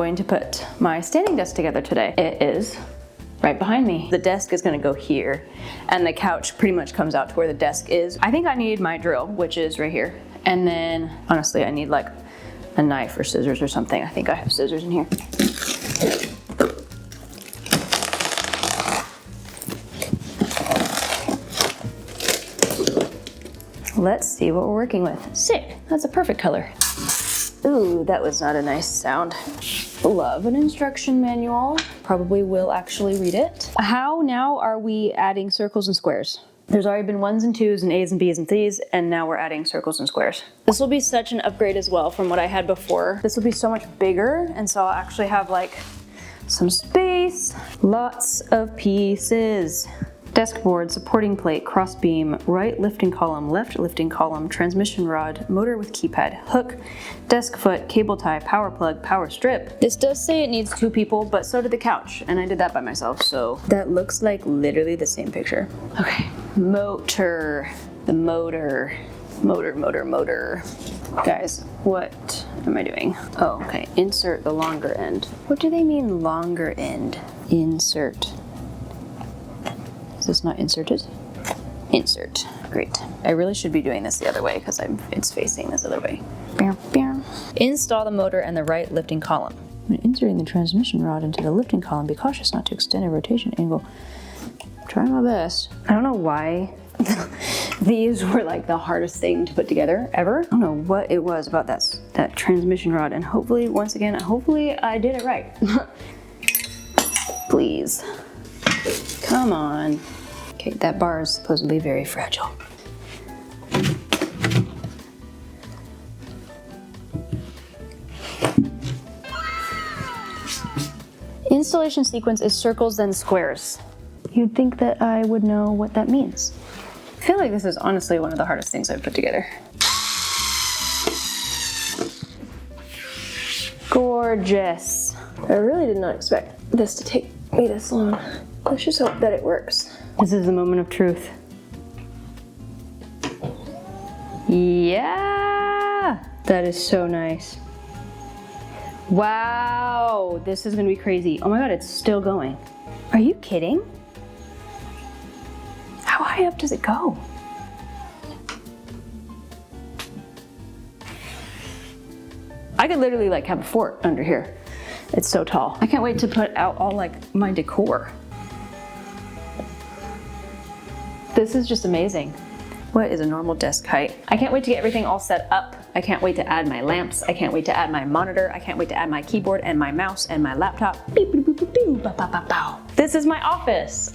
going to put my standing desk together today. It is right behind me. The desk is gonna go here, and the couch pretty much comes out to where the desk is. I think I need my drill, which is right here. And then, honestly, I need like a knife or scissors or something. I think I have scissors in here. Let's see what we're working with. Sick, that's a perfect color. Ooh, that was not a nice sound. Love an instruction manual. Probably will actually read it. How now are we adding circles and squares? There's already been 1s and 2s and A's and B's and C's, and now we're adding circles and squares. This will be such an upgrade as well from what I had before. This will be so much bigger, and so I'll actually have like some space, lots of pieces. Desk board, supporting plate, cross beam, right lifting column, left lifting column, transmission rod, motor with keypad, hook, desk foot, cable tie, power plug, power strip. This does say it needs 2 people, but so did the couch, and I did that by myself, so that looks like literally the same picture. Okay, motor, the motor. Guys, what am I doing? Oh, okay, insert the longer end. What do they mean longer end? Insert. Is this not inserted? Insert. Great. I really should be doing this the other way because it's facing this other way. Install the motor and the right lifting column. When inserting the transmission rod into the lifting column, be cautious not to extend a rotation angle. Try my best. I don't know why these were like the hardest thing to put together ever. I don't know what it was about that transmission rod, and hopefully, once again, hopefully I did it right. Please. Come on. Okay, that bar is supposedly very fragile. Installation sequence is circles then squares. You'd think that I would know what that means. I feel like this is honestly one of the hardest things I've put together. Gorgeous. I really did not expect this to take me this long. Let's just hope that it works. This is the moment of truth. Yeah! That is so nice. Wow, this is gonna be crazy. Oh my God, it's still going. Are you kidding? How high up does it go? I could literally like have a fort under here. It's so tall. I can't wait to put out all like my decor. This is just amazing. What is a normal desk height? I can't wait to get everything all set up. I can't wait to add my lamps. I can't wait to add my monitor. I can't wait to add my keyboard and my mouse and my laptop. This is my office.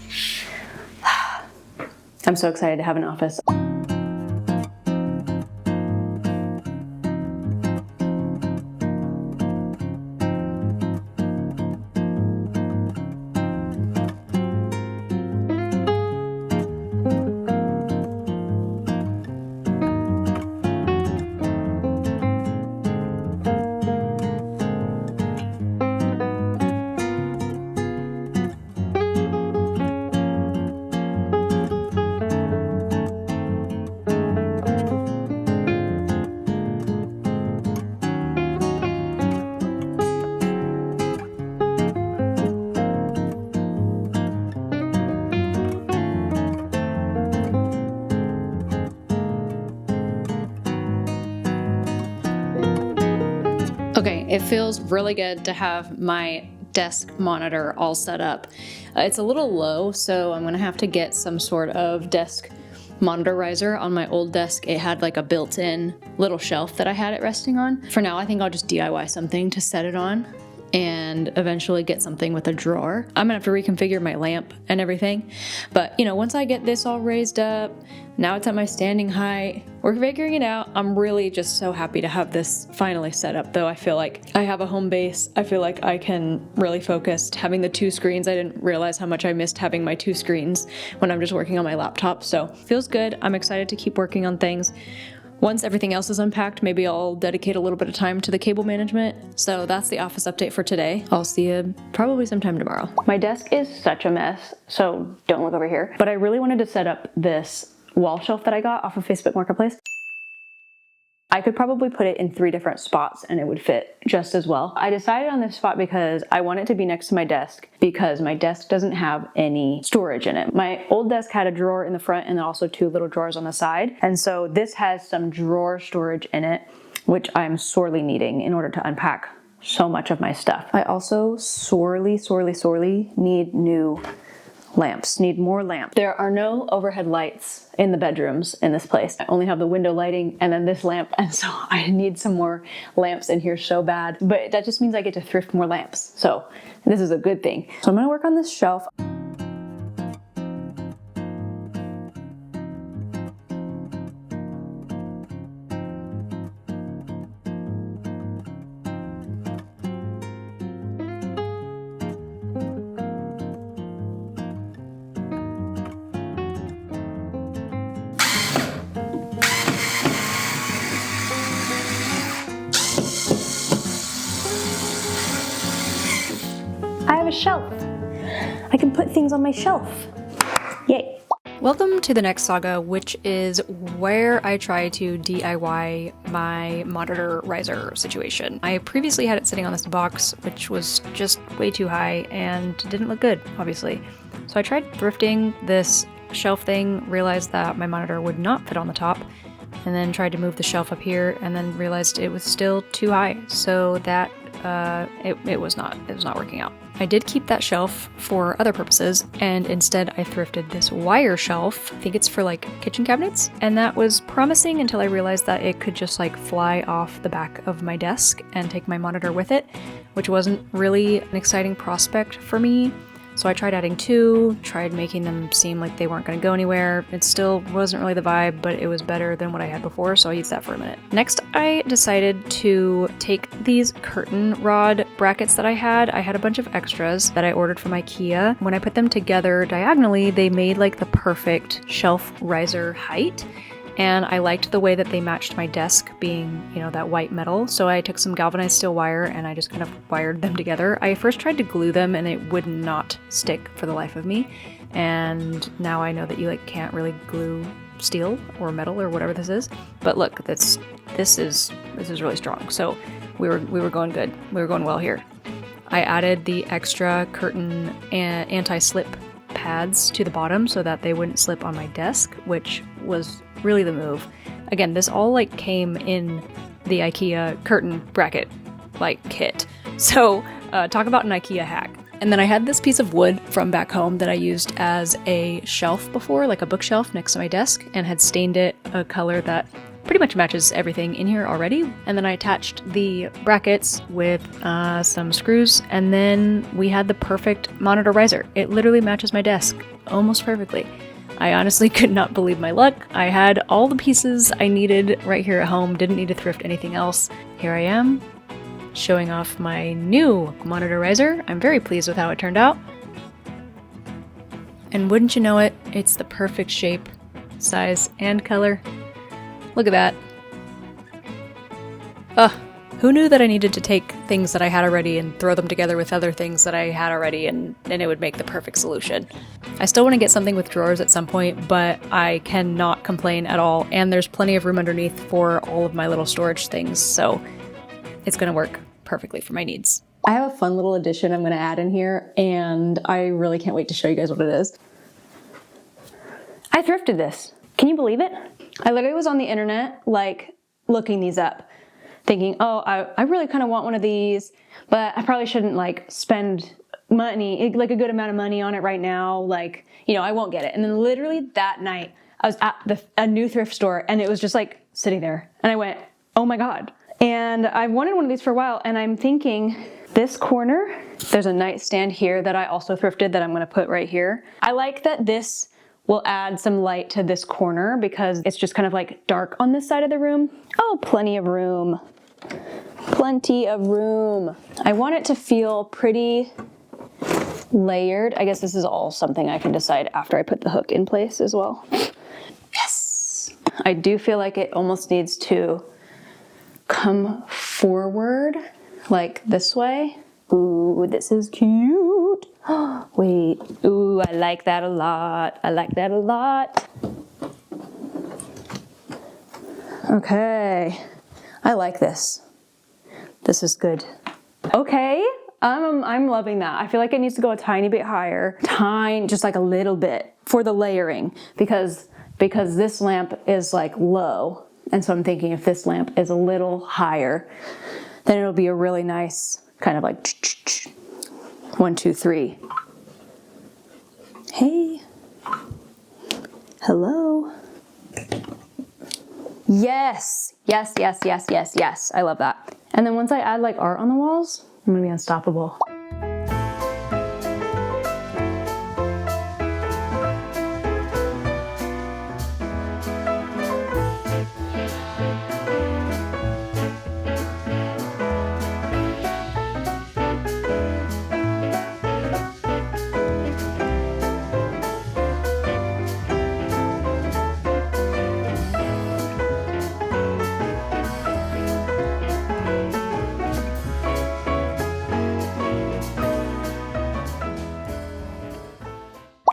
I'm so excited to have an office. Okay, it feels really good to have my desk monitor all set up. It's a little low, so I'm gonna have to get some sort of desk monitor riser. On my old desk, it had like a built-in little shelf that I had it resting on. For now, I think I'll just DIY something to set it on and eventually get something with a drawer. I'm gonna have to reconfigure my lamp and everything. But you know, once I get this all raised up, now it's at my standing height, we're figuring it out. I'm really just so happy to have this finally set up though. I feel like I have a home base. I feel like I can really focus. Having the 2 screens, I didn't realize how much I missed having my 2 screens when I'm just working on my laptop. So feels good. I'm excited to keep working on things. Once everything else is unpacked, maybe I'll dedicate a little bit of time to the cable management. So that's the office update for today. I'll see you probably sometime tomorrow. My desk is such a mess, so don't look over here. But I really wanted to set up this wall shelf that I got off of Facebook Marketplace. I could probably put it in 3 different spots and it would fit just as well. I decided on this spot because I want it to be next to my desk because my desk doesn't have any storage in it. My old desk had a drawer in the front and also 2 little drawers on the side. And so this has some drawer storage in it, which I'm sorely needing in order to unpack so much of my stuff. I also sorely need new lamps, need more lamps. There are no overhead lights in the bedrooms in this place. I only have the window lighting and then this lamp, and so I need some more lamps in here so bad. But that just means I get to thrift more lamps. So this is a good thing. So I'm gonna work on this shelf. I have a shelf. I can put things on my shelf. Yay. Welcome to the next saga, which is where I try to DIY my monitor riser situation. I previously had it sitting on this box, which was just way too high and didn't look good, obviously. So I tried thrifting this shelf thing, realized that my monitor would not fit on the top, and then tried to move the shelf up here and then realized it was still too high. So that it was not working out. I did keep that shelf for other purposes, and instead I thrifted this wire shelf. I think it's for like kitchen cabinets, and that was promising until I realized that it could just like fly off the back of my desk and take my monitor with it, which wasn't really an exciting prospect for me. So I tried adding 2, tried making them seem like they weren't going to go anywhere. It still wasn't really the vibe, but it was better than what I had before, so I used that for a minute. Next, I decided to take these curtain rod brackets that I had. I had a bunch of extras that I ordered from IKEA. When I put them together diagonally, they made like the perfect shelf riser height. And I liked the way that they matched my desk being, you know, that white metal. So I took some galvanized steel wire and I just kind of wired them together. I first tried to glue them and it would not stick for the life of me. And now I know that you like can't really glue steel or metal or whatever this is. But look, this is really strong. So we were going good. We were going well here. I added the extra curtain and anti-slip pads to the bottom so that they wouldn't slip on my desk, which was really the move. Again, this all like came in the IKEA curtain bracket like kit. So talk about an IKEA hack. And then I had this piece of wood from back home that I used as a shelf before, like a bookshelf next to my desk, and had stained it a color that pretty much matches everything in here already. And then I attached the brackets with some screws, and then we had the perfect monitor riser. It literally matches my desk almost perfectly. I honestly could not believe my luck. I had all the pieces I needed right here at home, didn't need to thrift anything else. Here I am, showing off my new monitor riser. I'm very pleased with how it turned out. And wouldn't you know it, it's the perfect shape, size, and color. Look at that. Who knew that I needed to take things that I had already and throw them together with other things that I had already and it would make the perfect solution. I still want to get something with drawers at some point, but I cannot complain at all, and there's plenty of room underneath for all of my little storage things, so it's going to work perfectly for my needs. I have a fun little addition I'm going to add in here, and I really can't wait to show you guys what it is. I thrifted this. Can you believe it? I literally was on the internet, like, looking these up, thinking, oh, I really kind of want one of these, but I probably shouldn't, like, spend money, like a good amount of money on it right now. Like, you know, I won't get it. And then literally that night, I was at a new thrift store, and it was just, like, sitting there. And I went, oh my God. And I wanted one of these for a while, and I'm thinking, this corner, there's a nightstand here that I also thrifted that I'm going to put right here. I like that this will add some light to this corner because it's just kind of like dark on this side of the room. Oh, plenty of room. Plenty of room. I want it to feel pretty layered. I guess this is all something I can decide after I put the hook in place as well. Yes! I do feel like it almost needs to come forward like this way. Ooh, this is cute. Wait, ooh, I like that a lot. I like that a lot. Okay, I like this. This is good. Okay, I'm loving that. I feel like it needs to go a tiny bit higher. Just like a little bit for the layering because this lamp is like low. And so I'm thinking if this lamp is a little higher, then it'll be a really nice kind of like 1, 2, 3. Hey. Hello. Yes. Yes. I love that. And then once I add like art on the walls, I'm gonna be unstoppable.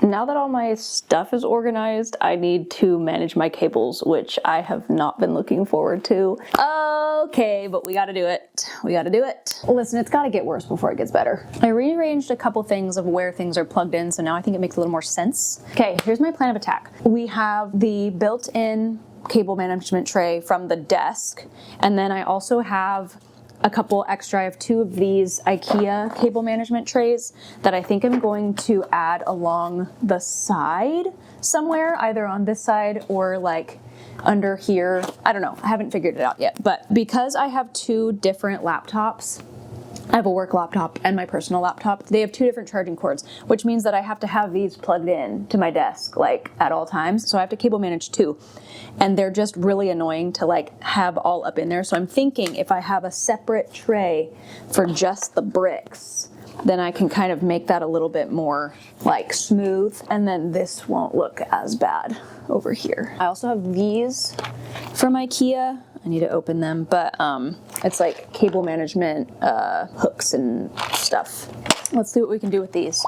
Now that all my stuff is organized, I need to manage my cables, which I have not been looking forward to. Okay, but we gotta do it. We gotta do it. Listen, it's gotta get worse before it gets better. I rearranged a couple things of where things are plugged in, so now I think it makes a little more sense. Okay, here's my plan of attack. We have the built-in cable management tray from the desk, and then I also have a couple extra. I have 2 of these IKEA cable management trays that I think I'm going to add along the side somewhere, either on this side or like under here. I don't know, I haven't figured it out yet. But because I have 2 different laptops, I have a work laptop and my personal laptop, they have 2 different charging cords, which means that I have to have these plugged in to my desk like at all times. So I have to cable manage 2. And they're just really annoying to like have all up in there. So I'm thinking if I have a separate tray for just the bricks, then I can kind of make that a little bit more like smooth, and then this won't look as bad over here. I also have these from IKEA. I need to open them, but it's like cable management hooks and stuff. Let's see what we can do with these.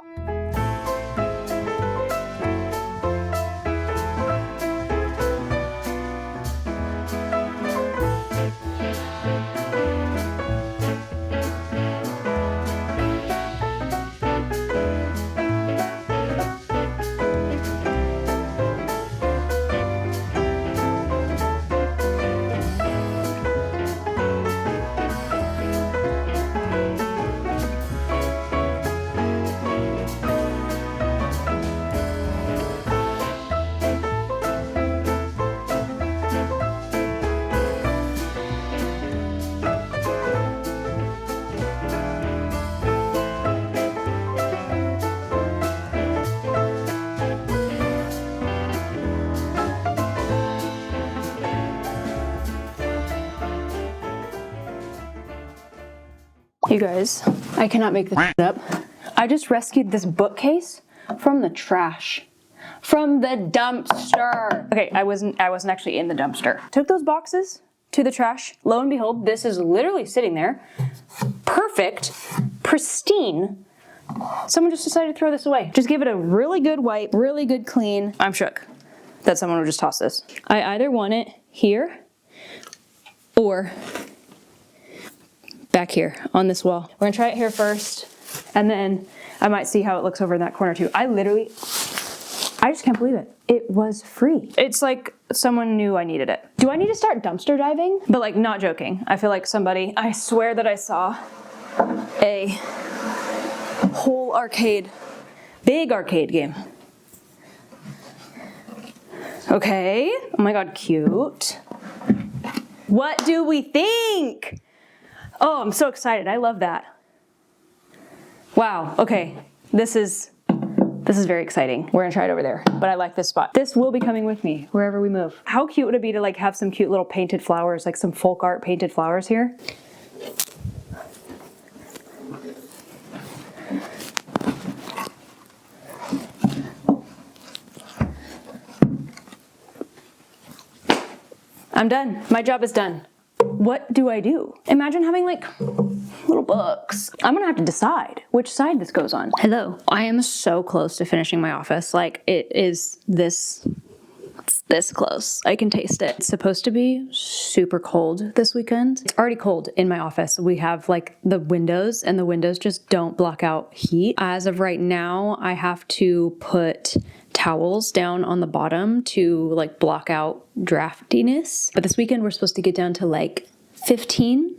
You guys, I cannot make this up. I just rescued this bookcase from the trash. From the dumpster. Okay, I wasn't actually in the dumpster. Took those boxes to the trash. Lo and behold, this is literally sitting there. Perfect, pristine. Someone just decided to throw this away. Just give it a really good wipe, really good clean. I'm shook that someone would just toss this. I either want it here or back here on this wall. We're gonna try it here first, and then I might see how it looks over in that corner too. I just can't believe it. It was free. It's like someone knew I needed it. Do I need to start dumpster diving? But like, not joking. I feel like I swear that I saw a whole big arcade game. Okay, oh my God, cute. What do we think? Oh, I'm so excited. I love that. Wow, okay. This is very exciting. We're gonna try it over there, but I like this spot. This will be coming with me wherever we move. How cute would it be to like have some cute little painted flowers, like some folk art painted flowers here? I'm done. My job is done. What do I do? Imagine having like little books. I'm gonna have to decide which side this goes on. Hello. I am so close to finishing my office. Like, it is this this close. I can taste it. It's supposed to be super cold this weekend. It's already cold in my office. We have like the windows, and the windows just don't block out heat. As of right now, I have to put towels down on the bottom to like block out draftiness. But this weekend we're supposed to get down to like 15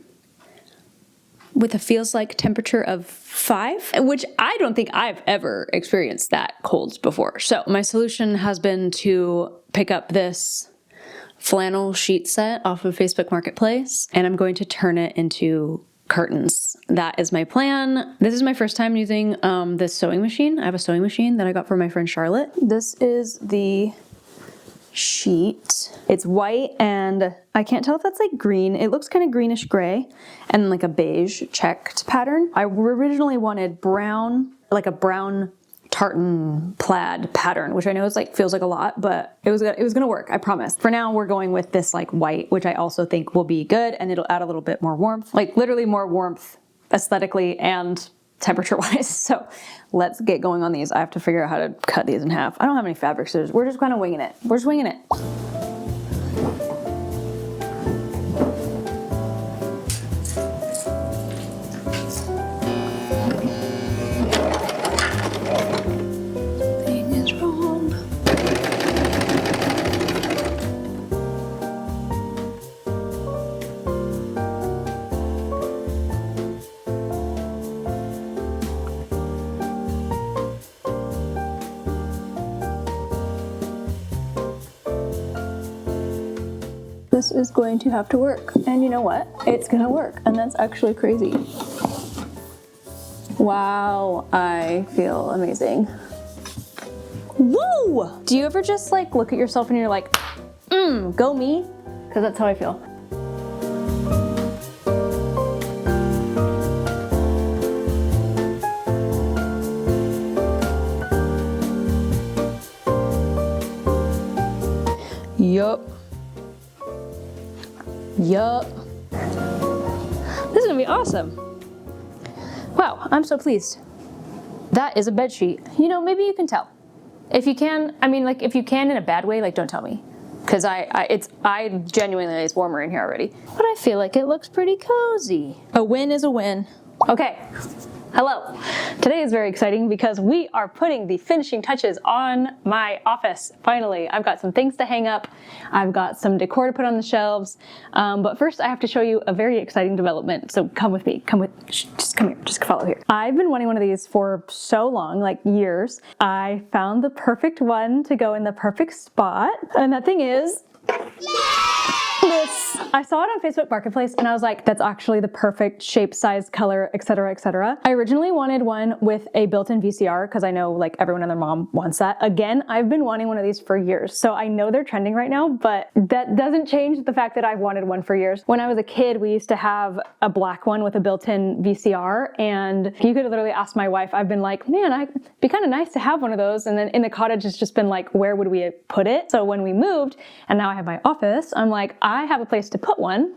with a feels like temperature of 5, which I don't think I've ever experienced that cold before. So my solution has been to pick up this flannel sheet set off of Facebook Marketplace, and I'm going to turn it into curtains. That is my plan. This is my first time using this sewing machine. I have a sewing machine that I got from my friend Charlotte. This is the sheet. It's white, and I can't tell if that's like green. It looks kind of greenish gray and like a beige checked pattern. I originally wanted brown, like a brown tartan plaid pattern, which I know is like feels like a lot, but it was gonna work, I promise. For now, we're going with this like white, which I also think will be good, and it'll add a little bit more warmth, like literally more warmth aesthetically and temperature wise. So let's get going on these. I have to figure out how to cut these in half. I don't have any fabric scissors. We're just kind of winging it. We're just winging it. Thing is wrong. This is going to have to work. And you know what? It's gonna work. And that's actually crazy. Wow, I feel amazing. Woo! Do you ever just like look at yourself and you're like, go me? Because that's how I feel. Yup. Yup. This is gonna be awesome. Wow, I'm so pleased. That is a bed sheet. You know, maybe you can tell. If you can, I mean, like if you can in a bad way, like don't tell me. Cause I genuinely, it's warmer in here already. But I feel like it looks pretty cozy. A win is a win. Okay. Hello. Today is very exciting because we are putting the finishing touches on my office. Finally, I've got some things to hang up. I've got some decor to put on the shelves. But first I have to show you a very exciting development. So come with me, just come here, just follow here. I've been wanting one of these for so long, like years. I found the perfect one to go in the perfect spot. And that thing is, this. I saw it on Facebook Marketplace and I was like, that's actually the perfect shape, size, color, etc., etc. I originally wanted one with a built-in VCR because I know like everyone and their mom wants that. Again, I've been wanting one of these for years. So I know they're trending right now, but that doesn't change the fact that I've wanted one for years. When I was a kid, we used to have a black one with a built-in VCR, and you could literally ask my wife. I've been like, man, it'd be kind of nice to have one of those. And then in the cottage, it's just been like, where would we put it? So when we moved and now I have my office, I'm like, I have a place to put one,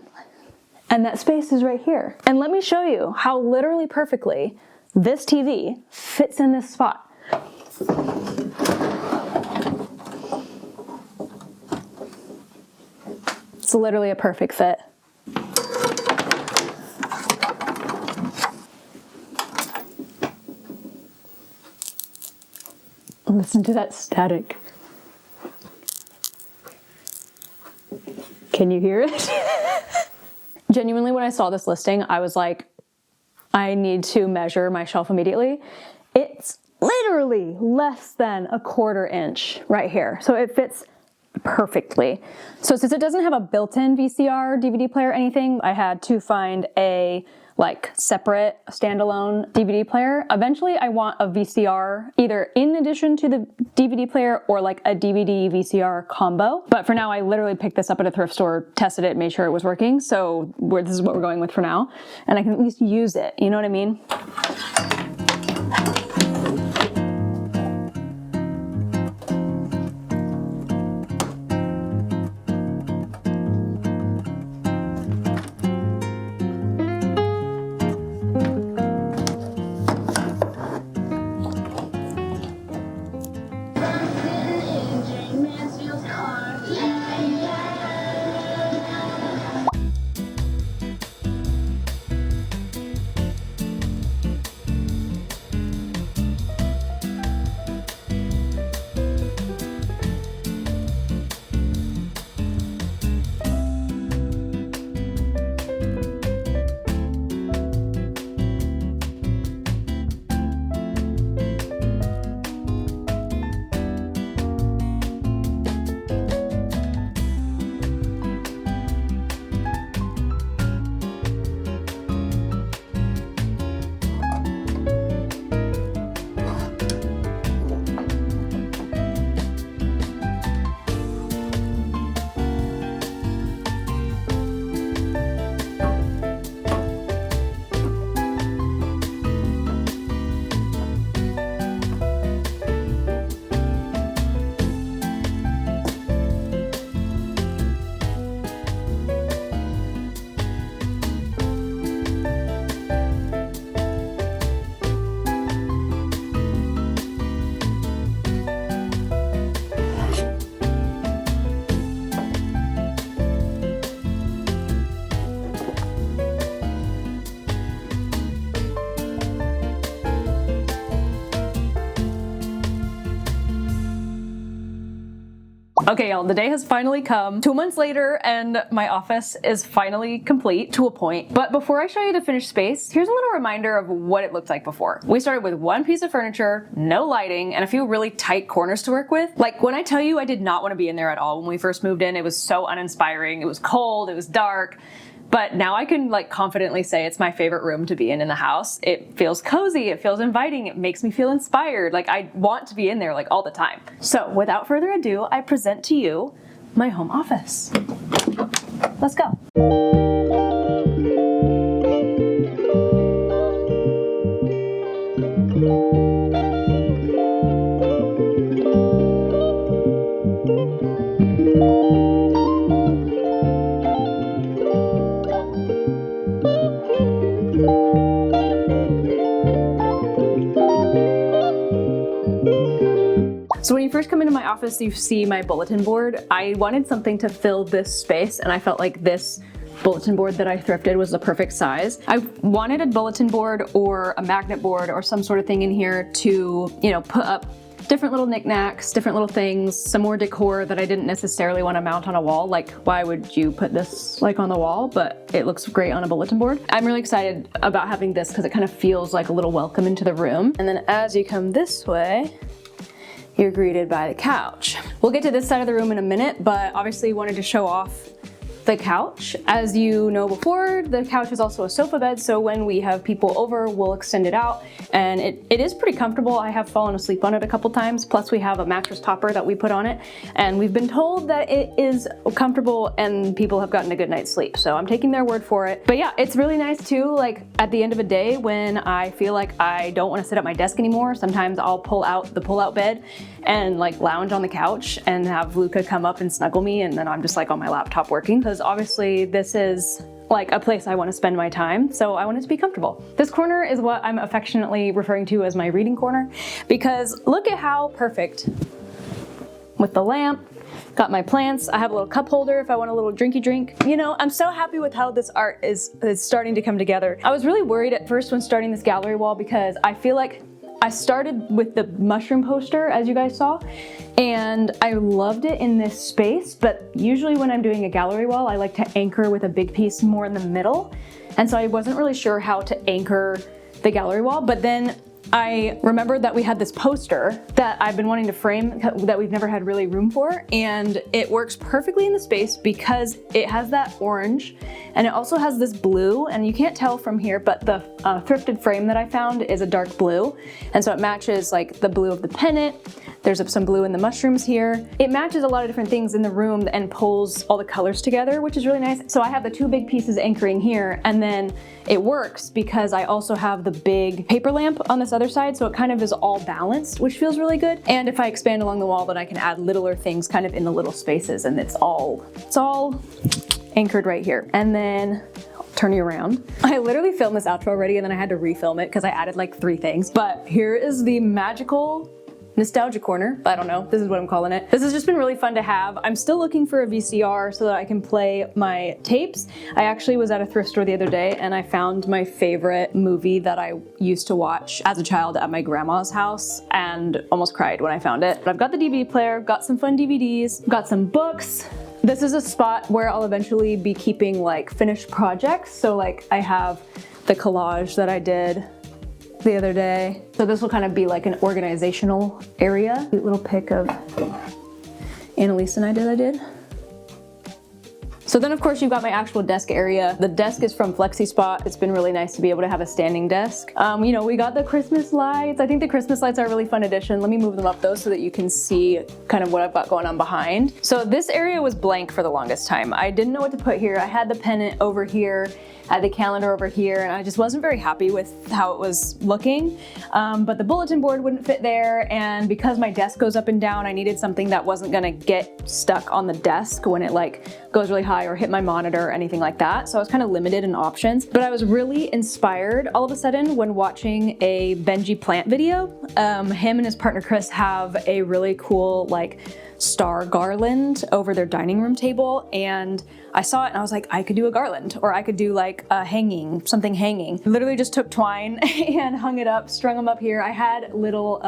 and that space is right here. And let me show you how literally perfectly this TV fits in this spot. It's literally a perfect fit. Listen to that static. Can you hear it? Genuinely, when I saw this listing, I was like, I need to measure my shelf immediately. It's literally less than a 1/4 inch right here. So it fits perfectly. So since it doesn't have a built-in VCR, DVD player, anything, I had to find a like separate standalone DVD player. Eventually I want a VCR either in addition to the DVD player or like a DVD VCR combo. But for now I literally picked this up at a thrift store, tested it, made sure it was working. So this is what we're going with for now. And I can at least use it, you know what I mean? Okay, y'all, the day has finally come. 2 months later, and my office is finally complete to a point. But before I show you the finished space, here's a little reminder of what it looked like before. We started with one piece of furniture, no lighting, and a few really tight corners to work with. Like, when I tell you I did not want to be in there at all when we first moved in, it was so uninspiring. It was cold, it was dark. But now I can like confidently say it's my favorite room to be in the house. It feels cozy, it feels inviting, it makes me feel inspired. Like I want to be in there like all the time. So without further ado, I present to you my home office. Let's go. So when you first come into my office, you see my bulletin board. I wanted something to fill this space, and I felt like this bulletin board that I thrifted was the perfect size. I wanted a bulletin board or a magnet board or some sort of thing in here to, you know, put up different little knickknacks, different little things, some more decor that I didn't necessarily want to mount on a wall. Like, why would you put this like on the wall? But it looks great on a bulletin board. I'm really excited about having this because it kind of feels like a little welcome into the room. And then as you come this way, you're greeted by the couch. We'll get to this side of the room in a minute, but obviously wanted to show off the couch. As you know before, the couch is also a sofa bed, so when we have people over, we'll extend it out, and it is pretty comfortable. I have fallen asleep on it a couple times, plus we have a mattress topper that we put on it, and we've been told that it is comfortable and people have gotten a good night's sleep, so I'm taking their word for it. But yeah, it's really nice too, like at the end of a day when I feel like I don't want to sit at my desk anymore, sometimes I'll pull out the pull-out bed and like lounge on the couch and have Luca come up and snuggle me, and then I'm just like on my laptop working, because obviously this is like a place I want to spend my time, so I want it to be comfortable. This corner is what I'm affectionately referring to as my reading corner, because look at how perfect with the lamp. Got my plants. I have a little cup holder if I want a little drinky drink. You know, I'm so happy with how this art is starting to come together. I was really worried at first when starting this gallery wall because I feel like I started with the mushroom poster, as you guys saw, and I loved it in this space, but usually when I'm doing a gallery wall, I like to anchor with a big piece more in the middle, and so I wasn't really sure how to anchor the gallery wall, but then I remembered that we had this poster that I've been wanting to frame that we've never had really room for, and it works perfectly in the space because it has that orange and it also has this blue, and you can't tell from here, but the thrifted frame that I found is a dark blue, and so it matches like the blue of the pennant. There's some blue in the mushrooms here. It matches a lot of different things in the room and pulls all the colors together, which is really nice. So I have the two big pieces anchoring here, and then it works because I also have the big paper lamp on this other side, so it kind of is all balanced, which feels really good. And if I expand along the wall, then I can add littler things kind of in the little spaces, and it's all anchored right here. And then I'll turn you around. I literally filmed this outro already and then I had to refilm it because I added like 3 things. But here is the magical nostalgia corner. I don't know, this is what I'm calling it. This has just been really fun to have. I'm still looking for a VCR so that I can play my tapes. I actually was at a thrift store the other day and I found my favorite movie that I used to watch as a child at my grandma's house and almost cried when I found it. But I've got the DVD player, got some fun DVDs, got some books. This is a spot where I'll eventually be keeping like finished projects. So like I have the collage that I did the other day. So this will kind of be like an organizational area. Cute little pic of Elyssa and I did. So then of course you've got my actual desk area. The desk is from FlexiSpot. It's been really nice to be able to have a standing desk. You know, we got the Christmas lights. I think the Christmas lights are a really fun addition. Let me move them up though so that you can see kind of what I've got going on behind. So this area was blank for the longest time. I didn't know what to put here. I had the pennant over here, I had the calendar over here, and I just wasn't very happy with how it was looking. But the bulletin board wouldn't fit there, and because my desk goes up and down, I needed something that wasn't gonna get stuck on the desk when it like goes really high or hit my monitor or anything like that. So I was kind of limited in options, but I was really inspired all of a sudden when watching a Benji plant video. Him and his partner Chris have a really cool like star garland over their dining room table, and I saw it and I was like, I could do a garland, or I could do like a hanging, something hanging. Literally just took twine and hung it up, strung them up here. I had little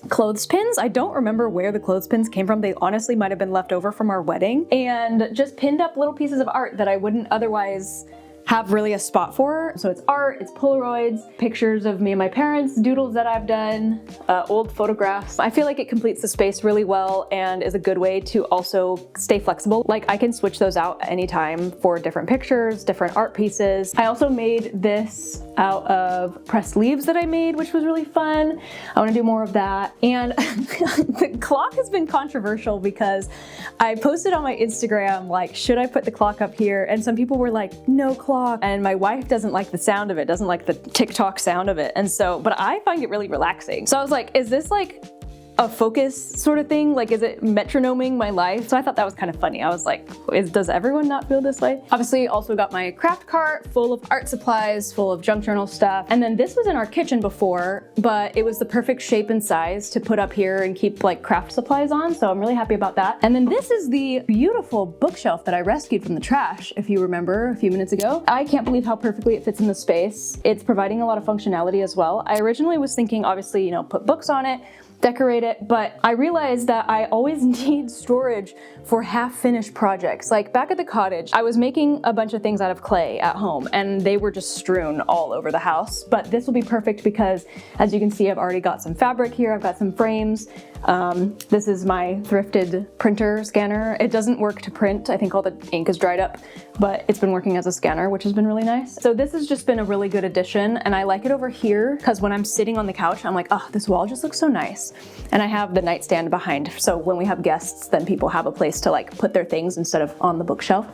clothespins. I don't remember where the clothespins came from. They honestly might have been left over from our wedding, and just pinned up little pieces of art that I wouldn't otherwise have really a spot for. So it's art, it's Polaroids, pictures of me and my parents, doodles that I've done, old photographs. I feel like it completes the space really well and is a good way to also stay flexible. Like I can switch those out anytime for different pictures, different art pieces. I also made this out of pressed leaves that I made, which was really fun. I want to do more of that. And the clock has been controversial because I posted on my Instagram, like, should I put the clock up here? And some people were like, no clock. And my wife doesn't like the sound of it, doesn't like the TikTok sound of it. And so, but I find it really relaxing. So I was like, is this like a focus sort of thing? Like, is it metronoming my life? So I thought that was kind of funny. I was like, does everyone not feel this way? Obviously, also got my craft cart full of art supplies, full of junk journal stuff. And then this was in our kitchen before, but it was the perfect shape and size to put up here and keep like craft supplies on. So I'm really happy about that. And then this is the beautiful bookshelf that I rescued from the trash, if you remember a few minutes ago. I can't believe how perfectly it fits in the space. It's providing a lot of functionality as well. I originally was thinking, obviously, you know, put books on it, decorate it, but I realized that I always need storage for half-finished projects. Like back at the cottage, I was making a bunch of things out of clay at home and they were just strewn all over the house. But this will be perfect because, as you can see, I've already got some fabric here, I've got some frames. This is my thrifted printer scanner. It doesn't work to print. I think all the ink is dried up, but it's been working as a scanner, which has been really nice. So this has just been a really good addition, and I like it over here because when I'm sitting on the couch, I'm like, oh, this wall just looks so nice. And I have the nightstand behind, so when we have guests, then people have a place to like put their things instead of on the bookshelf.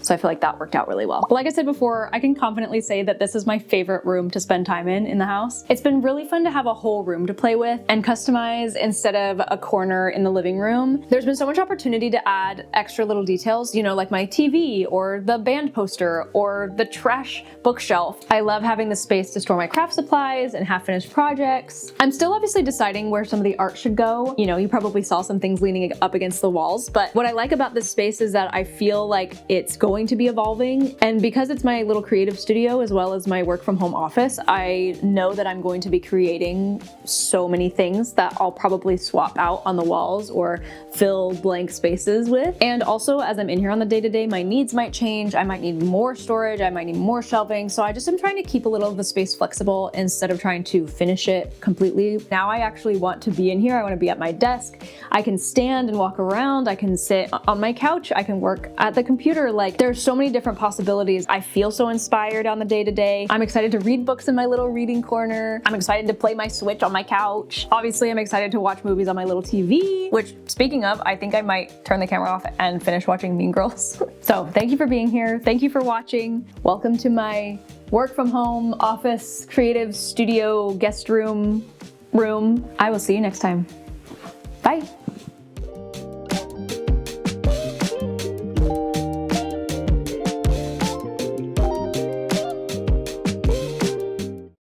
So I feel like that worked out really well. But like I said before, I can confidently say that this is my favorite room to spend time in the house. It's been really fun to have a whole room to play with and customize instead of a corner in the living room. There's been so much opportunity to add extra little details, you know, like my TV or the band poster or the trash bookshelf. I love having the space to store my craft supplies and half-finished projects. I'm still obviously deciding where some of the art should go. You know, you probably saw some things leaning up against the walls, but what I like about this space is that I feel like it's going to be evolving. And because it's my little creative studio as well as my work from home office, I know that I'm going to be creating so many things that I'll probably swap out on the walls or fill blank spaces with. And also, as I'm in here on the day-to-day, my needs might change. I might need more storage, I might need more shelving. So I just am trying to keep a little of the space flexible instead of trying to finish it completely. Now I actually want to be in here. I want to be at my desk. I can stand and walk around. I can sit on my couch. I can work at the computer. Like, there's so many different possibilities. I feel so inspired on the day-to-day. I'm excited to read books in my little reading corner. I'm excited to play my Switch on my couch. Obviously, I'm excited to watch movies on my little TV, which, speaking of, I think I might turn the camera off and finish watching Mean Girls. So thank you for being here. Thank you for watching. Welcome to my work from home, office, creative studio, guest room. I will see you next time. Bye.